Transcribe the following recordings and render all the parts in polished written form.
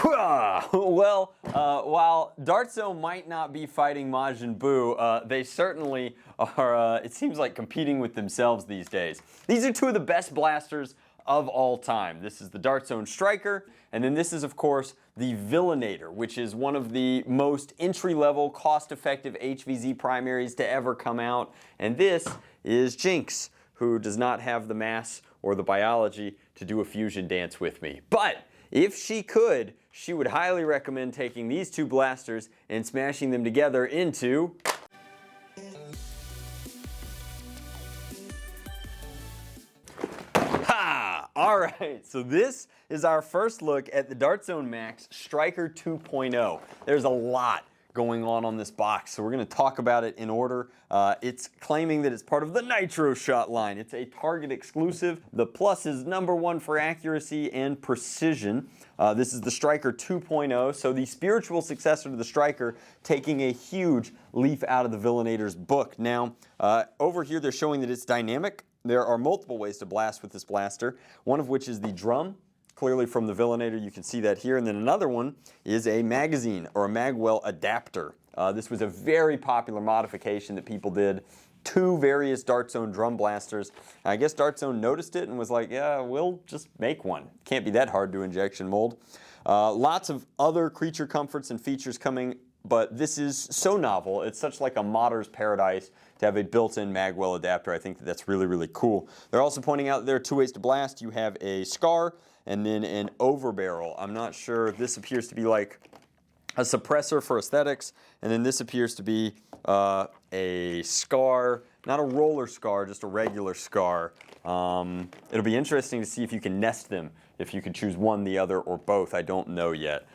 Well, while Dartzo might not be fighting Majin Buu, they certainly are, it seems like, competing with themselves these days. These are two of the best blasters of all time. This is the Dartzo Stryker, and then this is, of course, the Villainator, which is one of the most entry-level, cost-effective HVZ primaries to ever come out. And this is Jinx, who does not have the mass or the biology to do a fusion dance with me. But if she could, she would highly recommend taking these two blasters and smashing them together into ha! Alright, so this is our first look at the Dartzo Max Stryker 2.0. There's a lot going on this box, so we're going to talk about it in order. It's claiming that it's part of the Nitro Shot line. It's a Target exclusive. The plus is #1 for accuracy and precision. This is the Stryker 2.0, so the spiritual successor to the Stryker, taking a huge leaf out of the Villainator's book. Now, over here they're showing that it's dynamic. There are multiple ways to blast with this blaster, one of which is the drum. Clearly from the Villainator, you can see that here. And then another one is a magazine or a magwell adapter. This was a very popular modification that people did to various Dartzo drum blasters. I guess Dartzo noticed it and was like, yeah, we'll just make one. Can't be that hard to injection mold. Lots of other creature comforts and features coming, but this is so novel. It's such like a modder's paradise to have a built-in magwell adapter. I think that's really, really cool. They're also pointing out there are two ways to blast. You have a scar and then an overbarrel. I'm not sure. This appears to be like a suppressor for aesthetics, and then this appears to be a scar, not a roller scar, just a regular scar. It'll be interesting to see if you can nest them, if you can choose one, the other, or both. I don't know yet.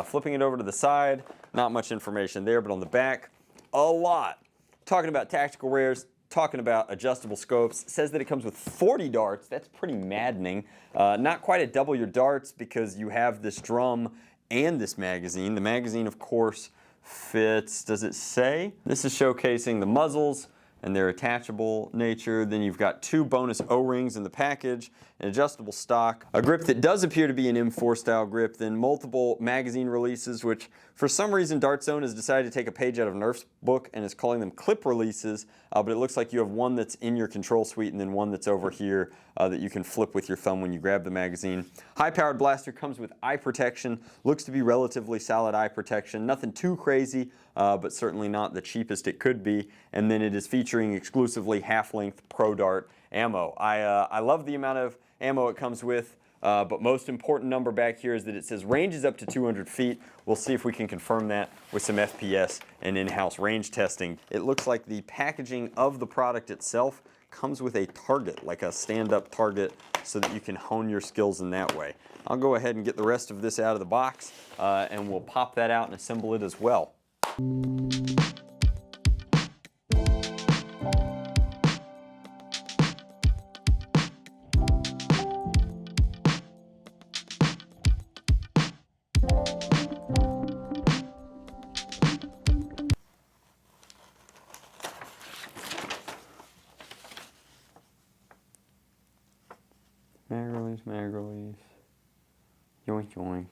Flipping it over to the side, not much information there, but on the back, a lot. Talking about tactical rares, talking about adjustable scopes. It says that it comes with 40 darts. That's pretty maddening. Not quite at double your darts because you have this drum and this magazine. The magazine, of course, fits, does it say? This is showcasing the muzzles and their attachable nature. Then you've got two bonus O-rings in the package, an adjustable stock, a grip that does appear to be an M4 style grip, then multiple magazine releases, which for some reason Dartzo has decided to take a page out of Nerf's book and is calling them clip releases, but it looks like you have one that's in your control suite and then one that's over here that you can flip with your thumb when you grab the magazine. High-powered blaster comes with eye protection, looks to be relatively solid eye protection, nothing too crazy, but certainly not the cheapest it could be, and then it is featuring exclusively half-length Pro Dart ammo. I love the amount of ammo it comes with, but most important number back here is that it says range is up to 200 feet. We'll see if we can confirm that with some FPS and in-house range testing. It looks like the packaging of the product itself comes with a target, like a stand-up target, so that you can hone your skills in that way. I'll go ahead and get the rest of this out of the box, and we'll pop that out and assemble it as well. Mag release, yoink yoink.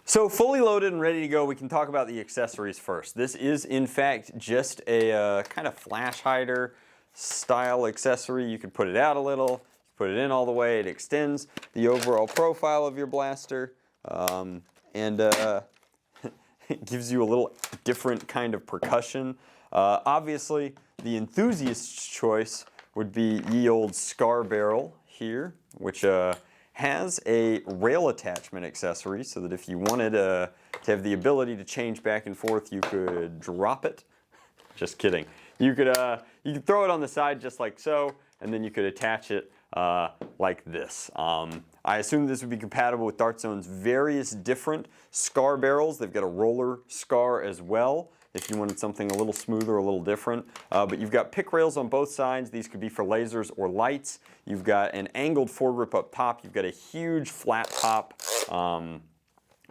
So fully loaded and ready to go, we can talk about the accessories first. This is in fact just a kind of flash hider style accessory. You can put it out a little, put it in all the way, it extends the overall profile of your blaster, and it gives you a little different kind of percussion. Obviously, the enthusiast's choice would be ye old Scar Barrel here, which has a rail attachment accessory, so that if you wanted to have the ability to change back and forth, you could drop it. Just kidding. You could throw it on the side just like so, and then you could attach it like this. I assume this would be compatible with Dartzo's various different Scar barrels. They've got a roller Scar as well, if you wanted something a little smoother, a little different. But you've got pick rails on both sides. These could be for lasers or lights. You've got an angled foregrip up top. You've got a huge flat top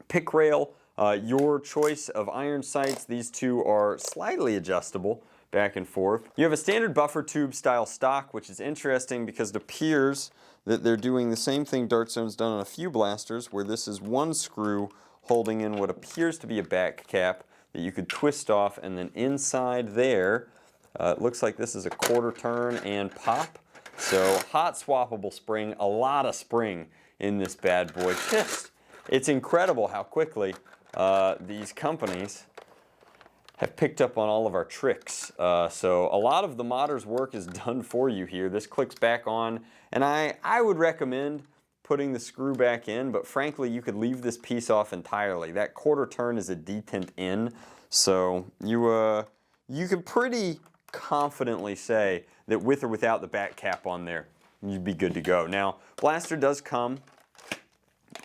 pick rail. Your choice of iron sights. These two are slightly adjustable back and forth. You have a standard buffer tube style stock, which is interesting because it appears that they're doing the same thing Dartzo's done on a few blasters, where this is one screw holding in what appears to be a back cap that you could twist off, and then inside there, it looks like this is a quarter turn and pop. So hot swappable spring, a lot of spring in this bad boy. It's incredible how quickly these companies have picked up on all of our tricks. So a lot of the modder's work is done for you here. This clicks back on, and I would recommend putting the screw back in, but frankly, you could leave this piece off entirely. That quarter turn is a detent in, so you could pretty confidently say that with or without the back cap on there, you'd be good to go. Now, blaster does come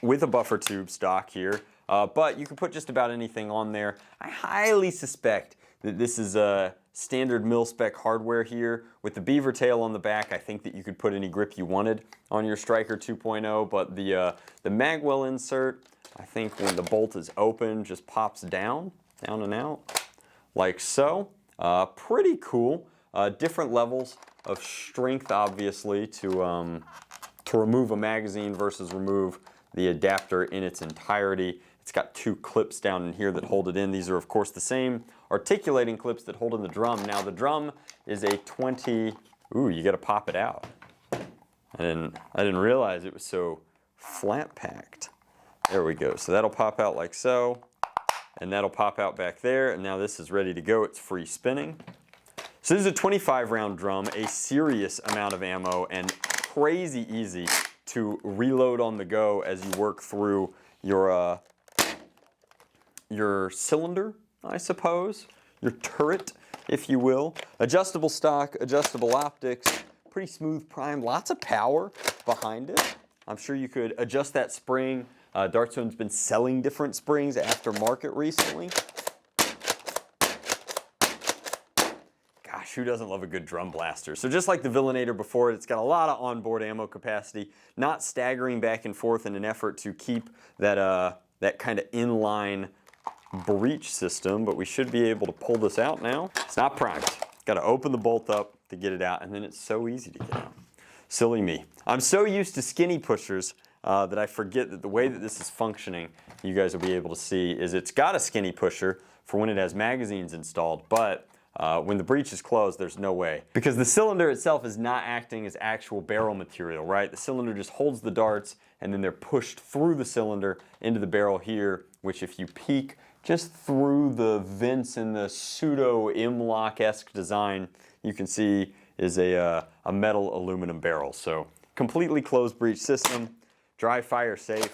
with a buffer tube stock here, but you can put just about anything on there. I highly suspect that this is a standard mil-spec hardware here. With the beaver tail on the back, I think that you could put any grip you wanted on your Stryker 2.0, but the magwell insert, I think when the bolt is open, just pops down and out, like so. Pretty cool. Different levels of strength, obviously, to remove a magazine versus remove the adapter in its entirety. It's got two clips down in here that hold it in. These are, of course, the same articulating clips that hold in the drum. Now, the drum is a 20... Ooh, you got to pop it out. I didn't realize it was so flat packed. There we go. So that'll pop out like so, and that'll pop out back there, and now this is ready to go. It's free spinning. So this is a 25 round drum, a serious amount of ammo, and crazy easy to reload on the go as you work through your cylinder, I suppose, your turret, if you will. Adjustable stock, adjustable optics, pretty smooth prime, lots of power behind it. I'm sure you could adjust that spring. Dartzone's been selling different springs aftermarket recently. Gosh, who doesn't love a good drum blaster? So just like the Villainator before it, it's got a lot of onboard ammo capacity, not staggering back and forth in an effort to keep that, that kind of inline breech system, but we should be able to pull this out now. It's not primed. Got to open the bolt up to get it out, and then it's so easy to get out. Silly me. I'm so used to skinny pushers that I forget that the way that this is functioning, you guys will be able to see, is it's got a skinny pusher for when it has magazines installed, but when the breech is closed, there's no way. Because the cylinder itself is not acting as actual barrel material, right? The cylinder just holds the darts, and then they're pushed through the cylinder into the barrel here, which if you peek just through the vents in the pseudo M-LOK-esque design, you can see is a metal aluminum barrel. So completely closed breech system, dry fire safe,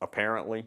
apparently.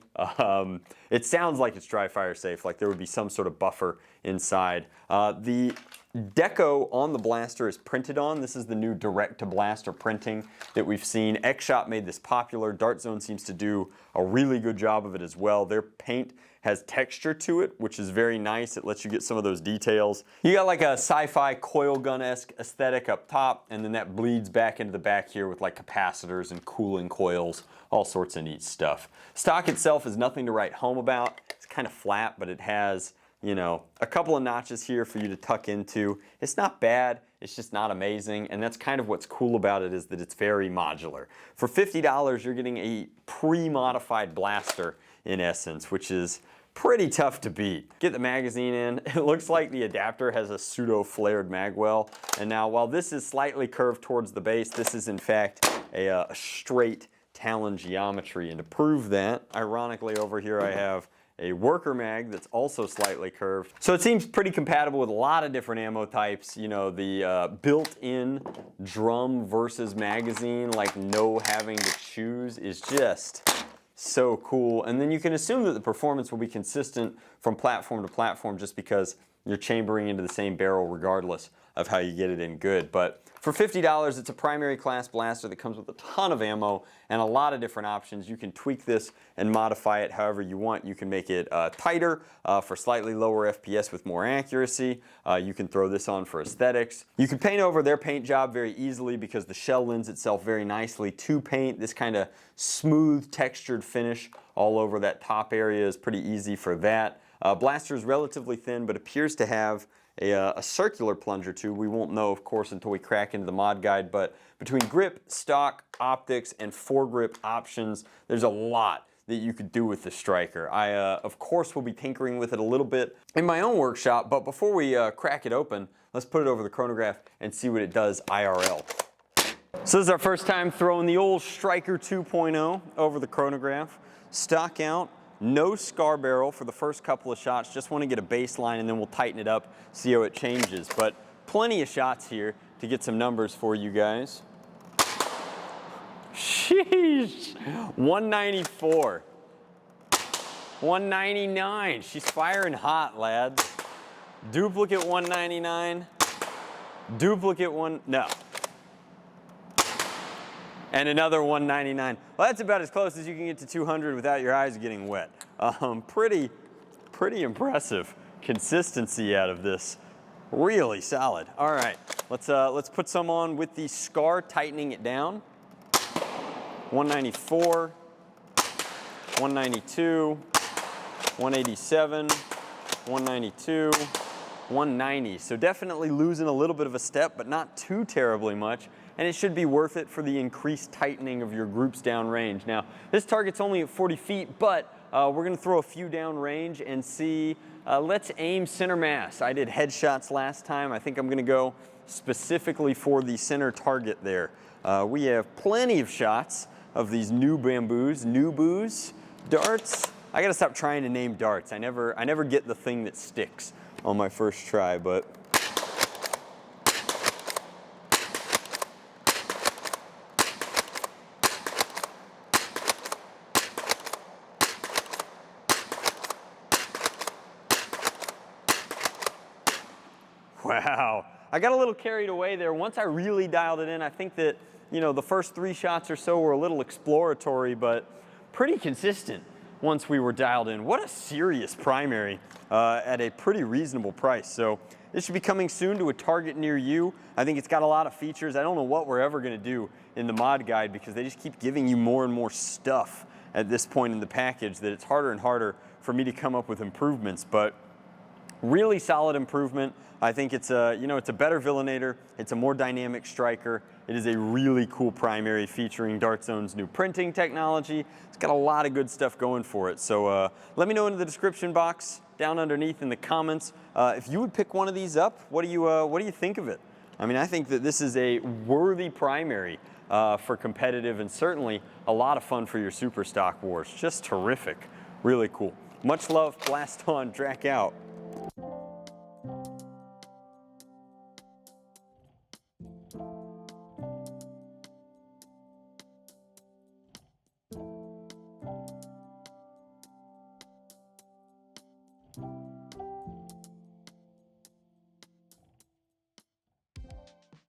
It sounds like it's dry fire safe, like there would be some sort of buffer inside. The deco on the blaster is printed on. This is the new direct-to-blaster printing that we've seen. X-Shop made this popular. Dartzone seems to do a really good job of it as well. Their paint has texture to it, which is very nice. It lets you get some of those details. You got like a sci-fi coil gun-esque aesthetic up top, and then that bleeds back into the back here with like capacitors and cooling coils, all sorts of neat stuff. Stock itself is nothing to write home about. It's kind of flat, but it has, you know, a couple of notches here for you to tuck into. It's not bad, it's just not amazing, and that's kind of what's cool about it, is that it's very modular. For $50, you're getting a pre-modified blaster in essence, which is pretty tough to beat. Get the magazine in. It looks like the adapter has a pseudo flared magwell, and now while this is slightly curved towards the base, this is in fact a straight Talon geometry, and to prove that, ironically over here I have a worker mag that's also slightly curved. So it seems pretty compatible with a lot of different ammo types. You know, the built-in drum versus magazine, like no having to choose, is just so cool. And then you can assume that the performance will be consistent from platform to platform just because you're chambering into the same barrel regardless of how you get it in good. But for $50, it's a primary class blaster that comes with a ton of ammo and a lot of different options. You can tweak this and modify it however you want. You can make it tighter for slightly lower FPS with more accuracy. You can throw this on for aesthetics. You can paint over their paint job very easily because the shell lends itself very nicely to paint. This kind of smooth textured finish all over that top area is pretty easy for that. Blaster is relatively thin but appears to have a circular plunger tube. We won't know, of course, until we crack into the mod guide, but between grip, stock, optics, and foregrip options, there's a lot that you could do with the Stryker. I, of course, will be tinkering with it a little bit in my own workshop, but before we crack it open, let's put it over the chronograph and see what it does IRL. So this is our first time throwing the old Stryker 2.0 over the chronograph. Stock out, no scar barrel for the first couple of shots. Just want to get a baseline and then we'll tighten it up, see how it changes. But plenty of shots here to get some numbers for you guys. Sheesh, 194, 199. She's firing hot, lads. Duplicate 199, duplicate no. And another 199. Well, that's about as close as you can get to 200 without your eyes getting wet. Pretty impressive consistency out of this. Really solid. All right, let's put some on with the scar, tightening it down. 194, 192, 187, 192, 190. So definitely losing a little bit of a step, but not too terribly much. And it should be worth it for the increased tightening of your groups down range. Now, this target's only at 40 feet, but we're gonna throw a few down range and see, let's aim center mass. I did headshots last time. I think I'm gonna go specifically for the center target there. We have plenty of shots of these new bamboos, darts. I gotta stop trying to name darts. I never get the thing that sticks on my first try, but. Wow, I got a little carried away there. Once I really dialed it in, I think that, you know, the first 3 shots or so were a little exploratory, but pretty consistent once we were dialed in. What a serious primary at a pretty reasonable price. So this should be coming soon to a target near you. I think it's got a lot of features. I don't know what we're ever gonna do in the mod guide because they just keep giving you more and more stuff at this point in the package that it's harder and harder for me to come up with improvements, but really solid improvement. I think it's a, you know, it's a better villainator. It's a more dynamic Stryker. It is a really cool primary featuring DartZone's new printing technology. It's got a lot of good stuff going for it. So let me know in the description box down underneath in the comments if you would pick one of these up. What do you think of it? I mean, I think that this is a worthy primary for competitive and certainly a lot of fun for your super stock wars. Just terrific. Really cool. Much love. Blast on. Drac out.